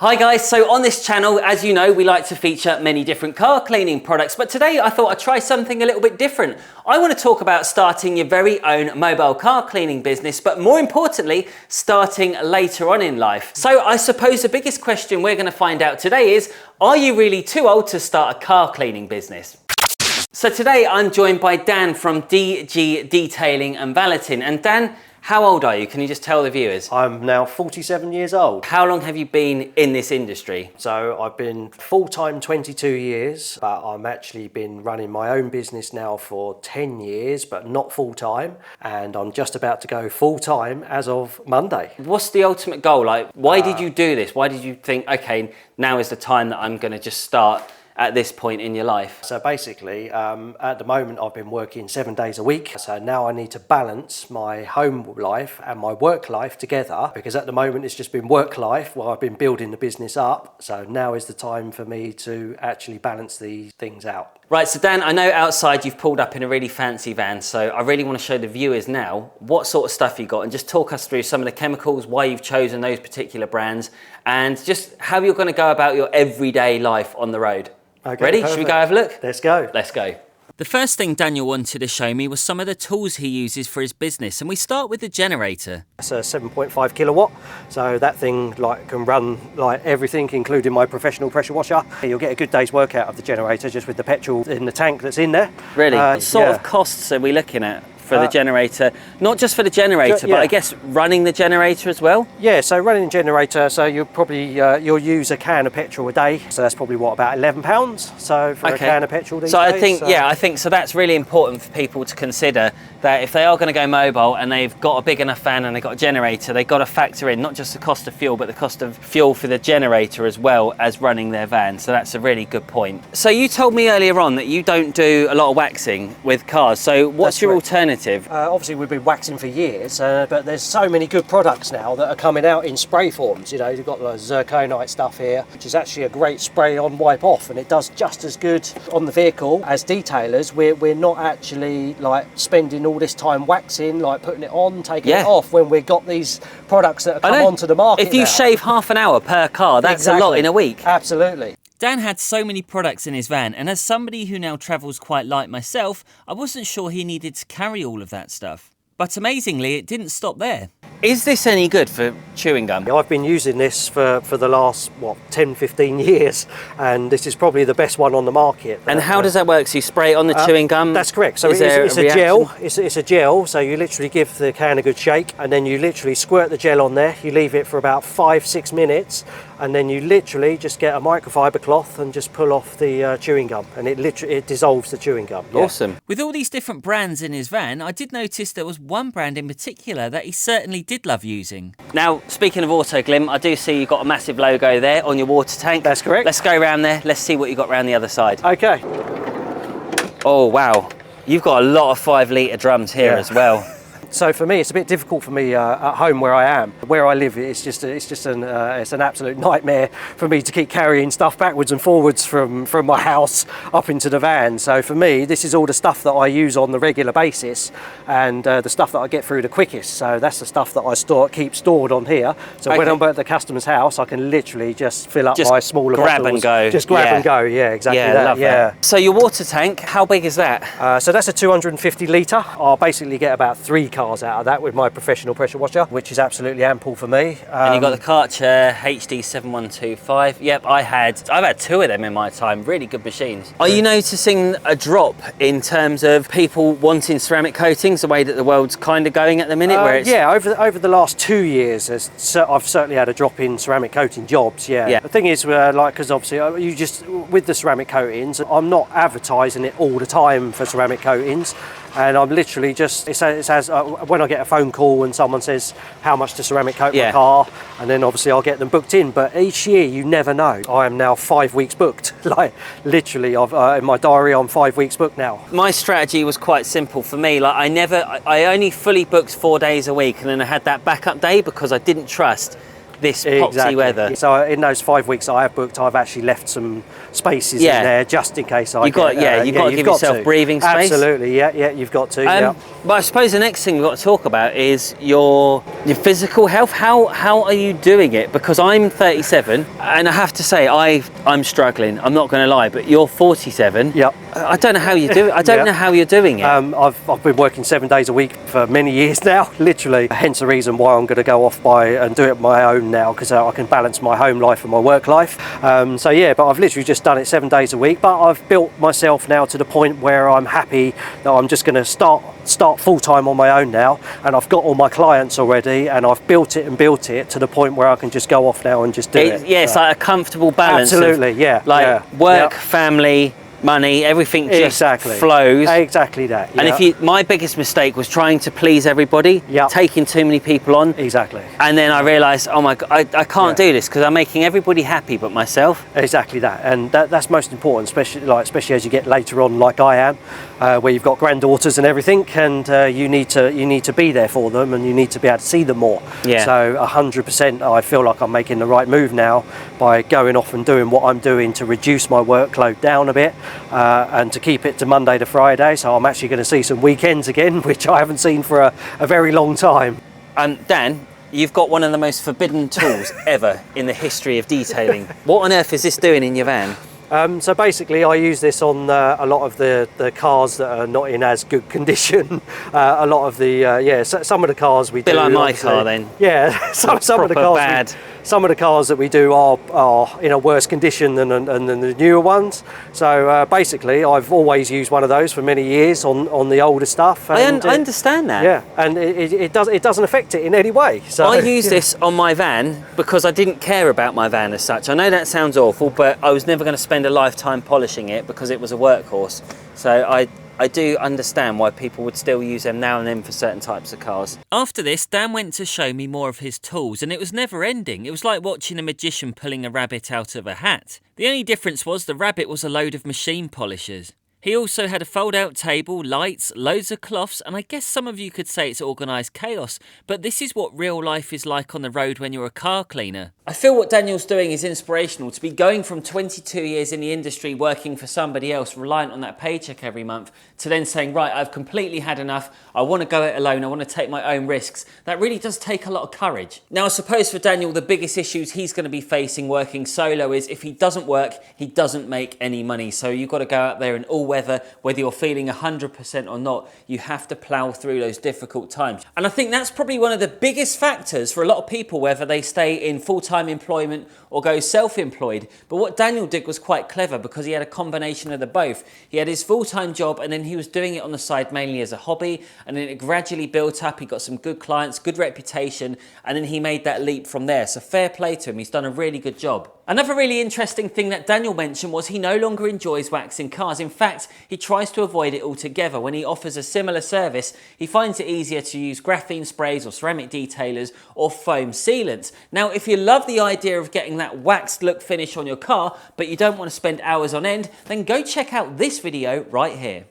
Hi guys, so on this channel, as you know, we like to feature many different car cleaning products, but today I thought I'd try something a little bit different. I want to talk about starting your very own mobile car cleaning business, but more importantly, starting later on in life. So I suppose the biggest question we're going to find out today is, are you really too old to start a car cleaning business? So today I'm joined by Dan from DG Detailing and Valeting. And Dan, how old are you? Can you just tell the viewers? I'm now 47 years old. How long have you been in this industry? So I've been full-time 22 years, but I'm actually been running my own business now for 10 years, but not full-time. And I'm just about to go full-time as of Monday. What's the ultimate goal? Like, why did you do this? Why did you think, okay, now is the time that I'm going to just start at this point in your life? So basically, at the moment I've been working 7 days a week. So now I need to balance my home life and my work life together, because at the moment it's just been work life while I've been building the business up. So now is the time for me to actually balance these things out. Right, so Dan, I know outside you've pulled up in a really fancy van, so I really want to show the viewers now what sort of stuff you got, and just talk us through some of the chemicals, why you've chosen those particular brands, and just how you're going to go about your everyday life on the road. Okay, ready? perfect. Should we go have a look? Let's go. Let's go. The first thing Daniel wanted to show me was some of the tools he uses for his business, and we start with the generator. It's a 7.5 kilowatt, so that thing can run everything, including my professional pressure washer. You'll get a good day's work out of the generator just with the petrol in the tank that's in there. Really? What sort of costs are we looking at for the generator? Not just for the generator, but I guess running the generator as well? Yeah, so running the generator, so you'll probably you'll use a can of petrol a day, so that's probably what, about £11, so for a can of petrol these days. I think so that's really important for people to consider, that if they are going to go mobile and they've got a big enough van and they've got a generator, they've got to factor in not just the cost of fuel, but the cost of fuel for the generator as well as running their van. So that's a really good point. So you told me earlier on that you don't do a lot of waxing with cars, so what's your alternative? Obviously we've been waxing for years, but there's so many good products now that are coming out in spray forms. You know, you've got the zirconite stuff here, which is actually a great spray on wipe off, and it does just as good on the vehicle. As detailers, we're not actually like spending all this time waxing, like putting it on, taking it off, when we've got these products that have come onto the market. If you shave half an hour per car, that's a lot in a week. Absolutely. Dan had so many products in his van, and as somebody who now travels quite light myself, I wasn't sure he needed to carry all of that stuff. But amazingly, it didn't stop there. Is this any good for chewing gum? I've been using this for the last, 10, 15 years, and this is probably the best one on the market. And how does that work? So you spray it on the chewing gum? That's correct. So it's a gel. It's a gel, so you literally give the can a good shake, and then you literally squirt the gel on there. You leave it for about 5-6 minutes, and then you literally just get a microfiber cloth and just pull off the chewing gum, and it dissolves the chewing gum. Yeah. Awesome. With all these different brands in his van, I did notice there was one brand in particular that he certainly did love using. Now, speaking of Autoglim, I do see you've got a massive logo there on your water tank. That's correct. Let's go around there. Let's see what you got around the other side. Okay. Oh, wow. You've got a lot of 5-litre drums here as well. So for me, it's a bit difficult for me at home where I am. Where I live, it's an absolute nightmare for me to keep carrying stuff backwards and forwards from my house up into the van. So for me, this is all the stuff that I use on the regular basis, and the stuff that I get through the quickest. So that's the stuff that I keep stored on here. So when I'm at the customer's house, I can literally just fill up my smaller grab bottles. And go. Just grab and go. Yeah, exactly. Yeah, love that. So your water tank, how big is that? So that's a 250 litre. I'll basically get about 3 cars out of that with my professional pressure washer, which is absolutely ample for me. And you've got the Karcher HD 7125. Yep, I've had 2 of them in my time. Really good machines. Are you noticing a drop in terms of people wanting ceramic coatings, the way that the world's kind of going at the minute? Yeah, over the last 2 years, I've certainly had a drop in ceramic coating jobs. Yeah. The thing is, because obviously you just with the ceramic coatings, I'm not advertising it all the time for ceramic coatings. And I'm literally just, it says when I get a phone call and someone says how much to ceramic coat my car, and then obviously I'll get them booked in. But each year, you never know. I am now 5 weeks booked. Like literally, in my diary, I'm 5 weeks booked now. My strategy was quite simple for me. Like I only fully booked 4 days a week, and then I had that backup day because I didn't trust this poxy weather. So in those 5 weeks I have booked, I've actually left some spaces in there just in case you've got to give yourself breathing space. Absolutely, you've got to. But I suppose the next thing we've got to talk about is your physical health. How are you doing it? Because I'm 37 and I have to say I'm struggling. I'm not going to lie, but you're 47. Yep. I don't know how you do it. I don't know how you're doing it. I've been working 7 days a week for many years now, literally. Hence the reason why I'm going to go off and do it on my own now, because I can balance my home life and my work life. But I've literally just done it 7 days a week. But I've built myself now to the point where I'm happy that I'm just going to start full time on my own now, and I've got all my clients already, and I've built it to the point where I can just go off now and just do it. Yeah, it's like a comfortable balance. Absolutely, work, family, money, everything just flows. Exactly that. And my biggest mistake was trying to please everybody, taking too many people on. Exactly. And then I realised, oh my God, I can't do this because I'm making everybody happy but myself. Exactly that, and that's most important, especially as you get later on, like I am, where you've got granddaughters and everything, and you need to be there for them, and you need to be able to see them more. Yeah. So 100%, I feel like I'm making the right move now by going off and doing what I'm doing to reduce my workload down a bit. And to keep it to Monday to Friday, so I'm actually going to see some weekends again, which I haven't seen for a very long time. Dan, you've got one of the most forbidden tools ever in the history of detailing. What on earth is this doing in your van? So basically I use this on a lot of the cars that are not in as good condition. A lot of the, some of the cars we do. A bit like my car then. Yeah, some of the cars. Some of the cars that we do are in a worse condition than the newer ones. So basically I've always used one of those for many years on the older stuff. And, I understand that. Yeah, and it doesn't affect it in any way. So I use this on my van because I didn't care about my van as such. I know that sounds awful, but I was never going to spend a lifetime polishing it because it was a workhorse. So I do understand why people would still use them now and then for certain types of cars. After this, Dan went to show me more of his tools, and it was never ending. It was like watching a magician pulling a rabbit out of a hat. The only difference was the rabbit was a load of machine polishers. He also had a fold-out table, lights, loads of cloths, and I guess some of you could say it's organised chaos, but this is what real life is like on the road when you're a car cleaner. I feel what Daniel's doing is inspirational. To be going from 22 years in the industry working for somebody else, reliant on that paycheck every month, to then saying, right, I've completely had enough, I want to go it alone, I want to take my own risks. That really does take a lot of courage. Now, I suppose for Daniel, the biggest issues he's going to be facing working solo is if he doesn't work, he doesn't make any money. So you've got to go out there in all weather, whether you're feeling 100% or not, you have to plow through those difficult times. And I think that's probably one of the biggest factors for a lot of people, whether they stay in full-time employment or go self-employed. But what Daniel did was quite clever because he had a combination of the both. He had his full-time job and then he was doing it on the side mainly as a hobby, and then it gradually built up. He got some good clients, good reputation, and then he made that leap from there. So fair play to him, he's done a really good job. Another really interesting thing that Daniel mentioned was he no longer enjoys waxing cars. In fact, he tries to avoid it altogether. When he offers a similar service, he finds it easier to use graphene sprays or ceramic detailers or foam sealants. Now, if you love the idea of getting that waxed look finish on your car, but you don't want to spend hours on end, then go check out this video right here.